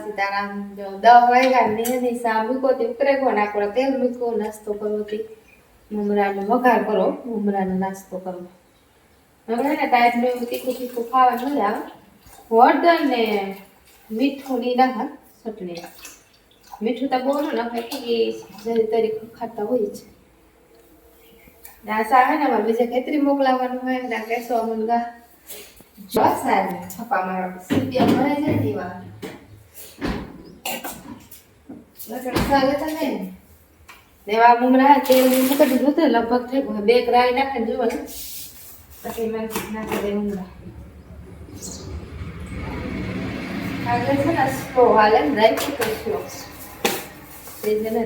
સીતારામ જો 10 વાગ્યા ની સા મૂકો તે ઉતરે ગો ના આપણે તેલ મૂકો નાસ્તો કરવો તે મમરાનો વઘાર કરો મમરાનો નાસ્તો કરો હવે ને ટાઈમ મે તીખું તીખું ખાવા મજા આવે હળદર ને મીઠું ની નાખા ચટણી મીઠું તો બહુ ન નાખાય કે જરી તરી ખાતા હોય છે ના સાહે ને બીજે ખેતરી મોકલાવાનું હોય ના કેસો મુનગા બસ સાહેબ છપા મારો સીપિયા ભરાઈ જાય દીવા લસણ સાલે તો નહીં દેવા મુમરા તેલ મૂકી દીધું તો લગભગ થઈ ગયું બે રાઈ નાખે જોવો ને પછી મેં નાખી દે મુમરા આગળ છે ને સ્લો હાલે ને રાઈ કે સ્લો તે જ ને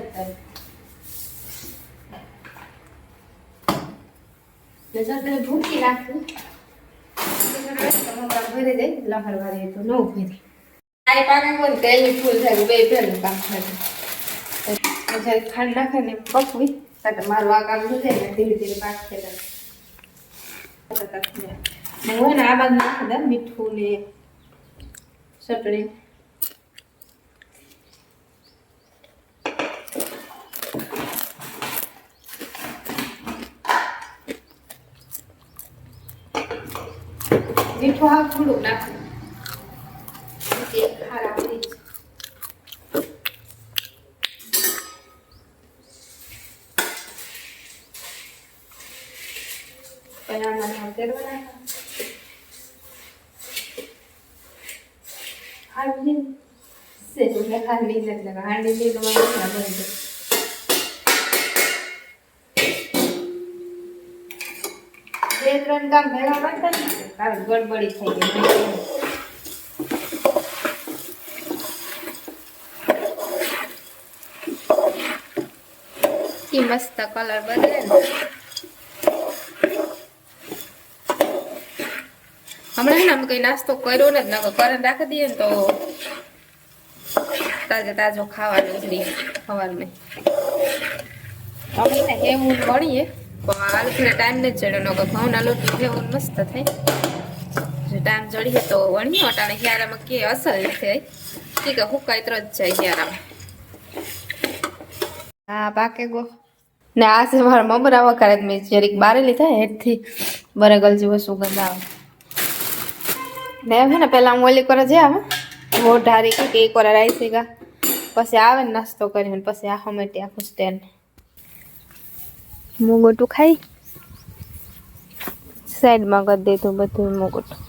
જસા તે ભૂકી નાખું ભરી દે લહર વાળી તો ન ભરી આ પાકે કોણ તેલ ફૂલ થાય બે ફેરનું કામ થાય પછી ખાંડ નાખે ને પકવી સાથે મારું આ કામ થઈ જાય ને ધીરે ધીરે પાક ખેલા ને હોય ને આ બાદ નાખી દે મીઠું ને ચટણી મીઠું આ થોડું નાખું ખારા પડી પહેલાં તેરવા નાખા હાંડી સે એટલે હાંડી એટલે હાંડી ની તો મસાલા બની જાય બે ત્રણ કામ ભેગા કરતા ને કારણ ગડબડી થઈ ગઈ કી મસ્ત કલર બદલે ને હમણાં ને અમે કઈ નાસ્તો કર્યો ને નકર કરીને રાખી દઈએ ને તો તાજે તાજો ખાવાનું જ રહે સવારમાં અમે ને એવું મળીએ પણ આ ટાઈમ ને ચડ્યો નકર ઘઉંના લોટ એવું મસ્ત થાય ટાઈમ ચડીએ તો વણીએ અટાણે હિયારામાં કે અસલ થાય કે હુકાય તો જ જાય હિયારામાં હા પાકે ગો ને આ છે મારા મમરા વખારે મેં જરીક બારેલી થાય હેઠથી બરેગલ જેવો સુગંધ આવે ને હે ને પેલા હું ઓલી કરે છે આવે બહુ ઢારી કે એક વાર રાઈસી ગા પછી આવે ને નાસ્તો કરીને પછી આ હમેટી આખું સ્ટેન્ડ મોગોટું ખાઈ સાઈડમાં કરી દીધું બધું મોગોટું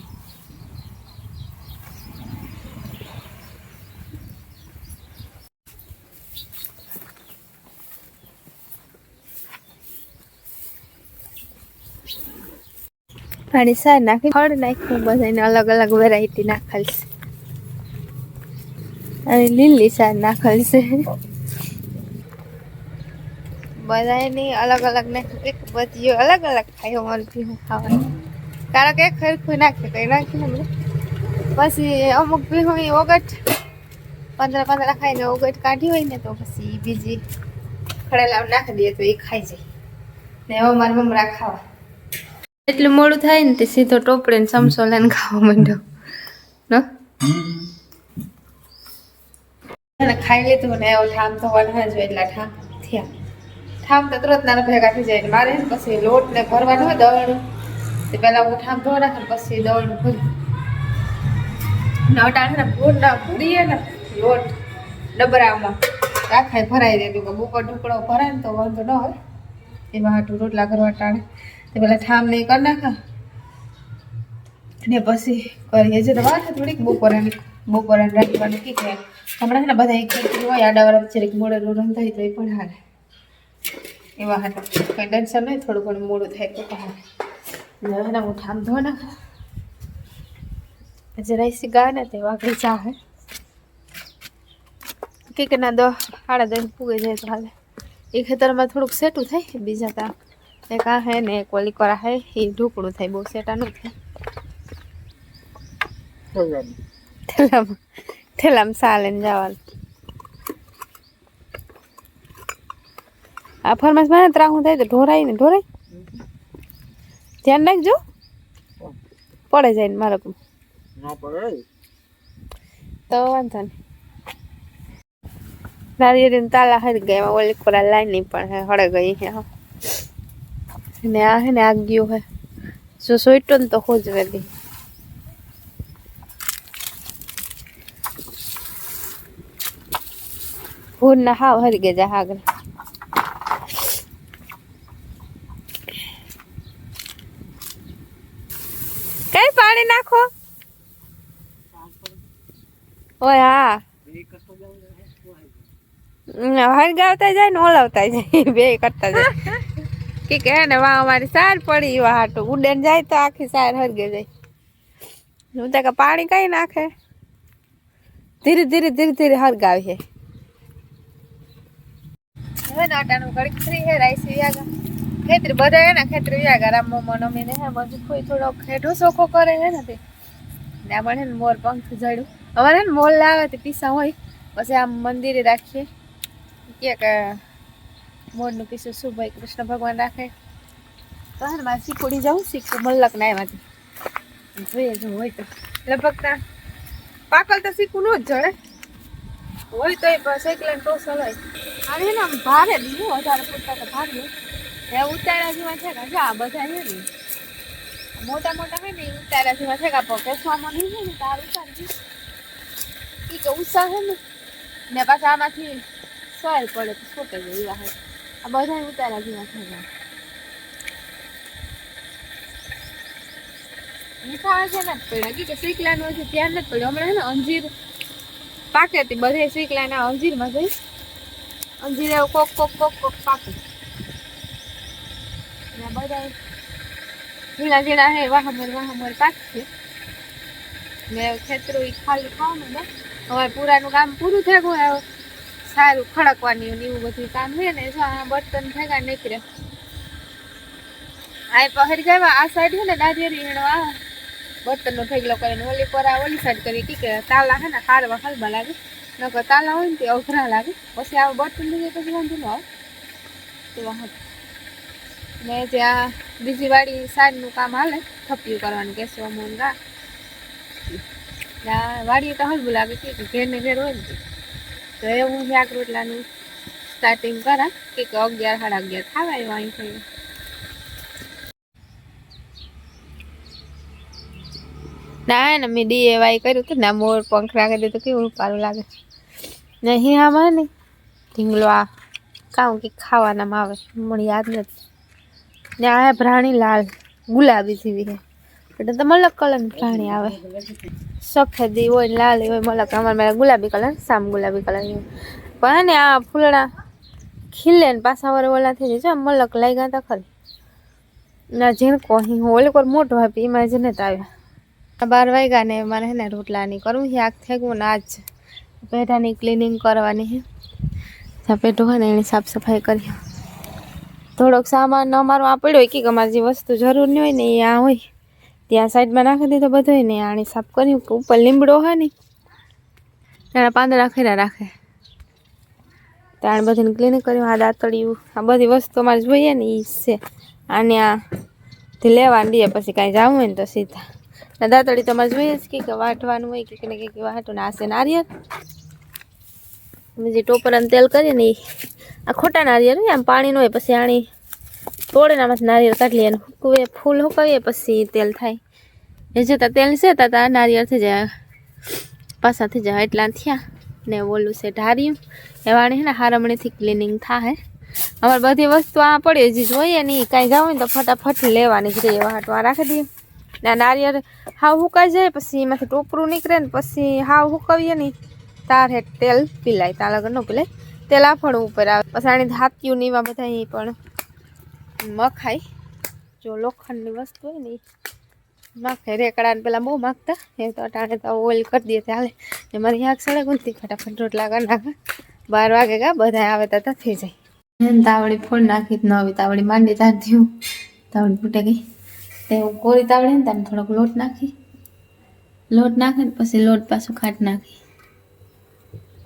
પાણી સાર નાખી ફળ નાખ્યું બધાને અલગ અલગ વેરાયટી નાખેલ છે અને લીલી સાર નાખેલ છે બધાની અલગ અલગ નાખ્યું એક બધી અલગ અલગ ખાય અમારે ભીહું ખાવાનું કારણ કે એક ખરખું નાખે કઈ નાખીને પછી અમુક ભીહું ઓગટ 15 ખાઈને ઓગટ કાઢી હોય ને તો પછી બીજી ખડેલા નાખી દઈએ તો એ ખાઈ જાય ને હવે મારા મમરા ખાવા એટલું મોડું થાય ને તે સીધો ટોપડે ને સમસો લઈને ખાવા માંડ્યો ને ખાઈ લીધું ને એવું ઠામ તો વળવા જો એટલા ઠામ થયા ઠામ તો તરત ના ભેગા થઈ જાય મારે પછી લોટ ને ભરવાનું હોય દળનું તે પહેલા હું ઠામ ધોવા નાખે પછી દળનું ભર્યું અટાણે ભૂર ના ભરીએ ને લોટ ડબરામાં આખાય ભરાઈ દે બુકો ઢુકડો ભરાય ને તો વાંધો ન હોય એમાં હાટું રોટલા કરવા ટાણે તે પેલા ઠામ નહીં કરી નાખા ને પછી કરીએ છે તો વાત થોડીક બપોરે રાખવાનું કે હમણાં છે ને બધા એક હોય આડાવાળા જરીક મોડે રોરણ થાય તો એ પણ હાલે એવા હાટું કંઈ ટેન્શન નહીં થોડું ઘણું મોડું થાય તો પણ હાલે ને હું ઠામ ધોવા નાખા જરાઈસી ગા ને તે વાઘરી ચાહે કે ના 10-10:30 પૂગી જાય તો હાલે એ ખેતરમાં થોડુંક સેટું થાય બીજા તા એક આ હે ને એક ઓલી કરા હે એ ઢોકળું થાય બહુ સેટા ન થાય ઠેલામાં ચાલે ને જવાનું આ ફરમાસ માં ત્રાહું થાય તો ઢોરાય ને ઢોરાય ધ્યાન રાખજો પડે જાય ને મારે તો વાંધો નહીં નારિયેળ તાલા હરી ગયા ઓલી કોરા લાઈન પણ હળે ગઈ હે ને આ હે ને આગ ગયો હે જો સોઈટો ને તો હોજવે દી ભૂર ના હાવ હરી ગયા આગળ કઈ પાણી નાખો ઓય હા હરગાવતા જાય ને ઓલાવતા જાય બે કરતા જાય કે ને વાહ અમારી સાર પડી વાહ હાટું ઉડેન જાય તો આખી સાર હરગે જાય હું તો પાણી કઈ નાખે ધીરે ધીરે ધીરે ધીરે હરગાવી હે હવે નાટાનું ઘડીક ફ્રી હે રાઈસ વ્યાગા ખેતરી બધા હે ને ખેતરી વ્યાગા રામ મોમો નમીને હે બધું કોઈ થોડો ખેડો સોખો કરે હે ને તે ને આપણે ને મોર પંખ જડ્યું અમારે ને મોલ લાવે તે પીસા હોય પછી આમ મંદિરે રાખીએ કે મોરનું પીસું શું ભાઈ કૃષ્ણ ભગવાન રાખે તો હે ને મારે શીખોડી જાઉં શીખું મલ્લક ના આવ્યાથી જોઈએ જો હોય તો લગભગ ત્યાં પાકલ તો શીખું ન જ જડે હોય તો એ સાયકલ ટોસલ હોય અને ને આમ ભારે દીધું વધારે પૂરતા તો ભારે એ ઉતારા જેવા છે કે જા બધા છે ને મોટા મોટા હોય ને એ ઉતારા જેવા છે કે કેસવામાં નહીં છે ને તાર ઉતારજી એ કે ઉત્સાહ છે ને પાછા આમાંથી સોયલ પડે તો છોટે જાય એવા હોય આ બધા ઉતારા જેવા છે મીઠા છે ને પડ્યા કે શીખલાનું હોય છે ત્યાં નથી પડ્યું હમણાં છે ને અંજીર પાકે તે બધે શીખલાના અંજીરમાં જઈ અંજીર એવું કોક કોક કોક કોક પાકે ને બધા ઝીણા ઝીણા હે વાહમર પાકશે ને ખેતરો એ ખાલી ખાવાનું ને હવે પૂરાનું કામ પૂરું થઈ ગયું સારું ખડકવાની ને એવું બધું કામ છે ને બર્તન ભેગા નીકળે આ પહર ગયા આ સાઈડ છે ને નારિયેળી વીણવા બર્તનનો ઢેગલો કરીને ઓલી પર ઓલી સાઈડ કરી કે તાલા છે ને કાઢવા હલબા લાગે નકર તાલા હોય ને તે અઘરા લાગે પછી આ બર્તન થઈ પછી વાંધો ન આવે એવા હતું ને જ્યાં બીજી વાડી સાઈડનું કામ હાલે થપ્યું કરવાનું કેસવા મોંગા વાડીએ તો હલબું લાગે કે ઘેર ને ઘેર હોય ને તો એ હું શાક રોટલાનું સ્ટાર્ટિંગ કરા કે 11 સાડા 11 ખાવા આવ્યા અહીં થઈ ના ને મેં DIY કર્યું હતું ને મોર પંખ રાખી દીધું કેવું સારું લાગે ને આમાં ને ઢીંગલો આ કામ કે ખાવાનામાં આવે મને યાદ નથી ને આ પ્રાણી લાલ ગુલાબી જેવી છે એટલે તો મલક કલરની પ્રાણી આવે સફેદી હોય લાલ હોય મલક અમારે ગુલાબી કલર સામ ગુલાબી કલર પણ ને આ ફૂલડા ખીલે ને પાછા વરે ઓલા થઈ જાય મલક લાગ્યા હતા ખરી ના ઝીણકો અહીં ઓલી કોર મોટો આપી એમાં જ નથી આવ્યા 12 વાગ્યા ને મારે હે ને રોટલાની કરવું છે આગ થઈ ગયું ને આજ પેઢાની ક્લિનિંગ કરવાની છે ત્યાં પેઢો હોય ને એની સાફ સફાઈ કરી થોડોક સામાન અમારો આ પડ્યો હોય કે અમારે જે વસ્તુ જરૂર નહીં હોય ને એ આ હોય ત્યાં સાઈડમાં નાખી દીધો બધો ને આને સાફ કર્યું ઉપર લીમડો હોય ને એના પાંદડા ખેરા રાખે ત્યાં બધીને ક્લિનિંગ કર્યું આ દાંતળિયું આ બધી વસ્તુ અમારે જોઈએ ને એ છે આને આથી લેવાની દે પછી કાંઈ જવું હોય ને તો સીધા દાંતળી તમારે જોઈએ જ કે વાટવાનું હોય કે વાટું ને આ છે નારિયેળ બીજી ટોપરાનું તેલ કરીએ ને આ ખોટા નારિયેળ હોય આમ પાણીનું હોય પછી આણી તોડે ને આમાંથી નારિયેળ કાઢી અને હુકવે ફૂલ હુકાવીએ પછી તેલ થાય એ જતાં તેલ છે ત્યાં નારિયેળ થઈ જાય પાછા થઈ જાય એટલા થયા ને ઓલું છે ઢાર્યું એવાણી છે ને હારમણીથી ક્લિનિંગ થાય અમારે બધી વસ્તુ આ પડી હજી જોઈએ ને કાંઈ જાવ ને તો ફટાફટ લેવાની જ રહી એવા હાટવા રાખી દઈએ ને નારિયેળ હાવ હુકાઈ જાય પછી એમાંથી ટોપરું નીકળે ને પછી હાવ હુકાવીએ ને તાર હેઠ તેલ પીલાય ત્યાં લગર ન પીલાય તેલ આફળું ઉપર આવે પછી આની ધાત્યું ને એવા બધા પણ મખાય જો લોખંડની વસ્તુ હોય ને માખે રેકડાને પેલા બહુ માગતા એ તો અટાણે તો ઓઇલ કરી દઈએ હાલે ને મારી આંખ સળે ગુંથી ફટાફટ રોટલા કરી નાખે 12 વાગે ગા બધા આવે તો થઈ જાય તાવડી ફોડ નાખી નવી તાવડી માંડી તારથી તાવડી ફૂટે ગઈ તે કોરી તાવડે ને તમે થોડોક લોટ નાખી ને પછી લોટ પાછું ખાટ નાખી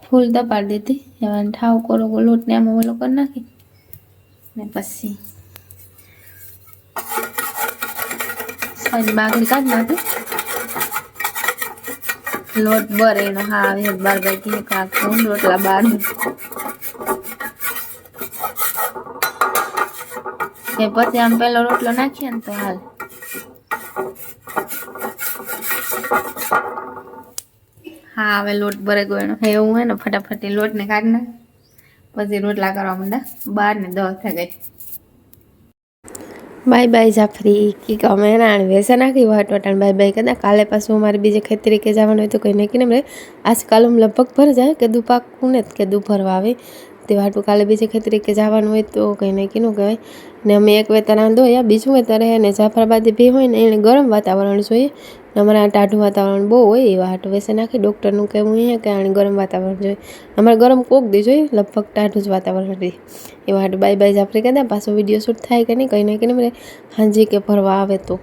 ફૂલ દપાડી દીધી એવા ઠાવ કોરો લોટ ને આમાં ઓલો કરી નાખી ને પછી બાગડી કાઢી નાખી લોટ બરે એનો હા 12 વાગે કાંક રોટલા 12 છે પછી આમ પેલો રોટલો નાખીએ ને તો હાલ. હા હવે લોટ બરે ગયો હે એવું હે ને ફટાફટ લોટ ને કાઢ નાખ પછી રોટલા કરવા માંડા 12 ને 10 થઈ ગઈ. બાય બાય જાફરી કી ગમે નાણ વેસે નાખી વાટોટાણ બાય બાય કદા કાલે પાછું અમારે બીજે ખેતરી કે જવાનું હોય તો કંઈ નક્કી ને આજકાલ લગભગ ભર જાય કે દુપાક ને કે દુભરવા આવે તે વાટું કાલે બીજે ખેતરી કે જવાનું હોય તો કંઈ નક્કી ન કહેવાય ને અમે એક વેતર ધોયા બીજું વેતર હે ને જાફરાબાદી ભી હોય ને એને ગરમ વાતાવરણ જોઈએ ને અમારે ટાઢું વાતાવરણ બહુ હોય એવા હાટ વેસે નાખી ડૉક્ટરનું કહેવું છે કે આને ગરમ વાતાવરણ જોઈએ અમારે ગરમ કોક દી જોઈએ લગભગ ટાઢું જ વાતાવરણ રહે એવા હાટ બાય બાય જાફરી કહેતા પાછો વિડીયો શૂટ થાય કે નહીં કંઈ નક્કી ને હાંજી કે ભરવા આવે તો